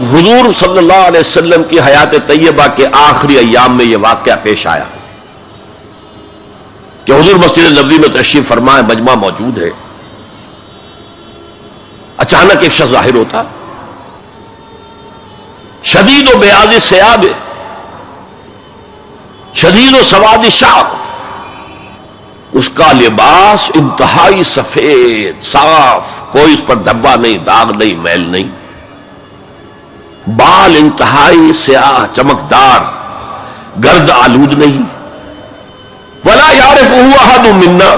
حضور صلی اللہ علیہ وسلم کی حیات طیبہ کے آخری ایام میں یہ واقعہ پیش آیا کہ حضور مسجد نبوی میں تشریف فرما ہے، مجمع موجود ہے، اچانک ایک شخص ظاہر ہوتا، شدید و بیاض ثیاب، شدید و سواد شعر، اس کا لباس انتہائی سفید صاف، کوئی اس پر دھبا نہیں، داغ نہیں، میل نہیں، بال انتہائی سیاہ چمکدار، گرد آلود نہیں، ولا یعرفہ احد منا،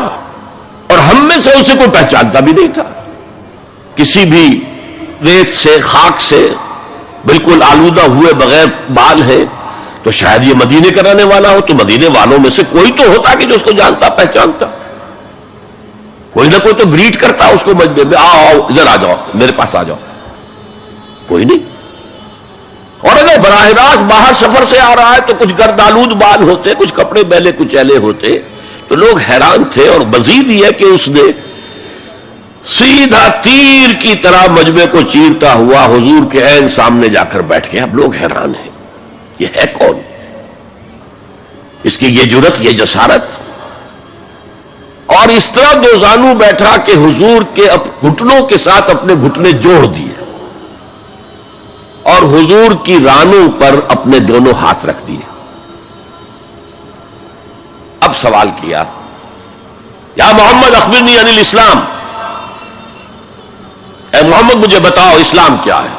اور ہم میں سے اسے کوئی پہچانتا بھی نہیں تھا، کسی بھی ریت سے خاک سے بالکل آلودہ ہوئے بغیر بال ہے، تو شاید یہ مدینے کا رہنے والا ہو، تو مدینے والوں میں سے کوئی تو ہوتا کہ جو اس کو جانتا پہچانتا، کوئی نہ کوئی تو گریٹ کرتا اس کو مجمع میں، آؤ ادھر آ جاؤ، میرے پاس آ جاؤ، کوئی نہیں۔ اور اگر براہ راست باہر سفر سے آ رہا ہے تو کچھ گردآلود بال ہوتے، کچھ کپڑے میلے کچیلے ہوتے، تو لوگ حیران تھے، اور مزید یہ کہ اس نے سیدھا تیر کی طرح مجمع کو چیرتا ہوا حضور کے عین سامنے جا کر بیٹھ گیا۔ اب لوگ حیران ہیں، یہ ہے کون؟ اس کی یہ جرت، یہ جسارت، اور اس طرح دو زانو بیٹھا کہ حضور کے گھٹنوں کے ساتھ اپنے گھٹنے جوڑ دیے اور حضور کی رانوں پر اپنے دونوں ہاتھ رکھ دیے۔ اب سوال کیا، یا محمد اخبرنی عن الاسلام، اے محمد مجھے بتاؤ اسلام کیا ہے؟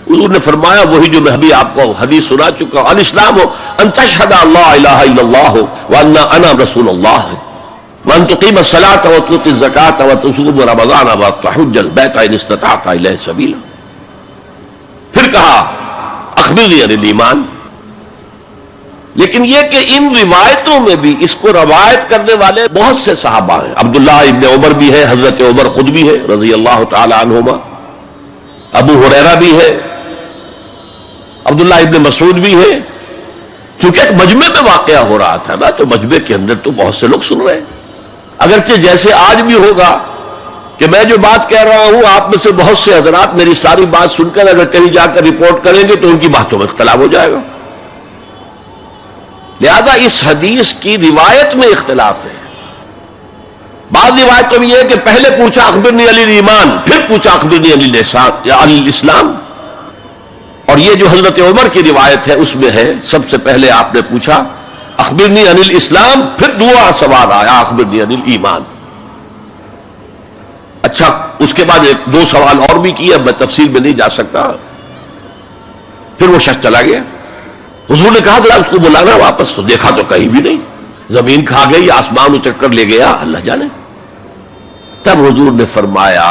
حضور نے فرمایا وہی جو میں ابھی آپ کو حدیث سنا چکا ہوں، الاسلام ان تشہد لا الہ الا اللہ وان انا رسول اللہ وان تقیم الصلاۃ وتؤتی الزکاۃ وتصوم رمضان وتحج البیت ان استطعت الیہ سبیلا۔ پھر کہا اخبرنی عن الایمان، لیکن یہ کہ ان روایتوں میں بھی اس کو روایت کرنے والے بہت سے صحابہ ہیں، عبداللہ ابن عمر بھی ہے، حضرت عمر خود بھی ہے رضی اللہ تعالی عنہما، ابو ہریرہ بھی ہے، عبداللہ ابن مسعود بھی ہے، چونکہ ایک مجمع میں واقعہ ہو رہا تھا نا، تو مجمع کے اندر تو بہت سے لوگ سن رہے ہیں، اگرچہ جیسے آج بھی ہوگا کہ میں جو بات کہہ رہا ہوں آپ میں سے بہت سے حضرات میری ساری بات سن کر اگر کہیں جا کر رپورٹ کریں گے تو ان کی باتوں میں اختلاف ہو جائے گا، لہذا اس حدیث کی روایت میں اختلاف ہے۔ بعض روایتوں میں یہ ہے کہ پہلے پوچھا اخبرنی عن الایمان، پھر پوچھا اخبرنی عن الاسلام، اور یہ جو حضرت عمر کی روایت ہے اس میں ہے سب سے پہلے آپ نے پوچھا اخبرنی عن الاسلام، پھر دعا سوال آیا اخبرنی عن الایمان۔ اچھا اس کے بعد ایک دو سوال اور بھی کیے، میں تفصیل میں نہیں جا سکتا، پھر وہ شخص چلا گیا۔ حضور نے کہا ذرا اس کو بلانا واپس، تو دیکھا تو کہیں بھی نہیں، زمین کھا گئی، آسمان اچک کر لے گیا، اللہ جانے۔ تب حضور نے فرمایا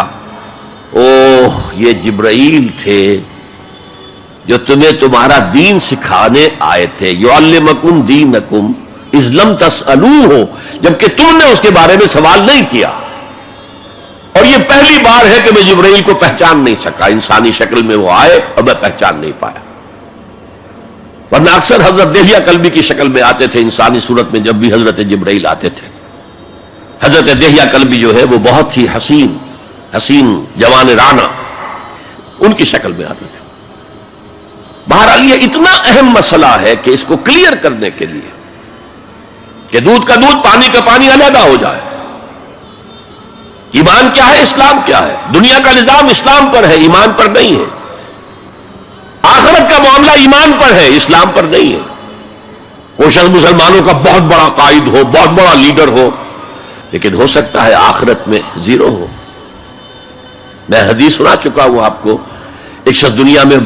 اوہ یہ جبرائیل تھے جو تمہیں تمہارا دین سکھانے آئے تھے، یعلمکم دینکم اذ لم تسألوہ، جبکہ تم نے اس کے بارے میں سوال نہیں کیا، اور یہ پہلی بار ہے کہ میں جبرائیل کو پہچان نہیں سکا، انسانی شکل میں وہ آئے اور میں پہچان نہیں پایا، ورنہ اکثر حضرت دہیہ کلبی کی شکل میں آتے تھے انسانی صورت میں، جب بھی حضرت جبرائیل آتے تھے۔ حضرت دہیہ کلبی جو ہے وہ بہت ہی حسین جوان رانا، ان کی شکل میں آتے تھے۔ بہرحال یہ اتنا اہم مسئلہ ہے کہ اس کو کلیئر کرنے کے لیے کہ دودھ کا دودھ پانی کا پانی علیحدہ ہو جائے، ایمان کیا ہے، اسلام کیا ہے، دنیا کا نظام اسلام پر ہے، ایمان پر نہیں ہے، آخرت کا معاملہ ایمان پر ہے، اسلام پر نہیں ہے۔ کوئی شخص مسلمانوں کا بہت بڑا قائد ہو، بہت بڑا لیڈر ہو، لیکن ہو سکتا ہے آخرت میں زیرو ہو۔ میں حدیث سنا چکا ہوں آپ کو، ایک شخص دنیا میں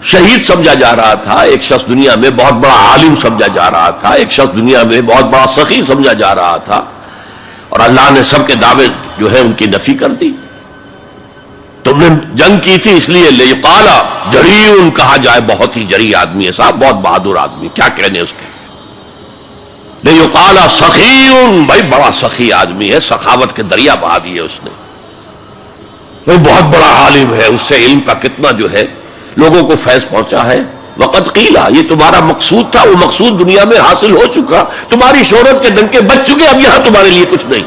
شہید سمجھا جا رہا تھا، ایک شخص دنیا میں بہت بڑا عالم سمجھا جا رہا تھا، ایک شخص دنیا میں بہت بڑا سخی سمجھا جا رہا تھا، اور اللہ نے سب کے دعوے جو ہے ان کی نفی کر دی۔ تم نے جنگ کی تھی اس لیے لیقال جریء کہا جائے، بہت ہی جری آدمی ہے صاحب، بہت بہادر آدمی، کیا کہنے اس کے، لیقال سخی، بھائی بڑا سخی آدمی ہے، سخاوت کے دریا بہا دیے اس نے، وہ بہت بڑا عالم ہے، اس سے علم کا کتنا جو ہے لوگوں کو فیض پہنچا ہے۔ وقد قیل، یہ تمہارا مقصود تھا، وہ مقصود دنیا میں حاصل ہو چکا، تمہاری شہرت کے ڈنکے بج چکے، اب یہاں تمہارے لیے کچھ نہیں۔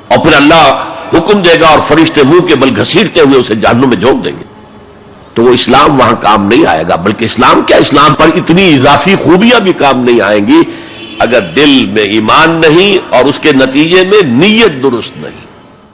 اور پھر اللہ حکم دے گا اور فرشتے منہ کے بل گھسیٹتے ہوئے اسے جہنم میں جھونک دیں گے۔ تو وہ اسلام وہاں کام نہیں آئے گا. بلکہ اسلام کیا، اسلام پر اتنی اضافی خوبیاں بھی کام نہیں آئیں گی اگر دل میں ایمان نہیں اور اس کے نتیجے میں نیت درست نہیں.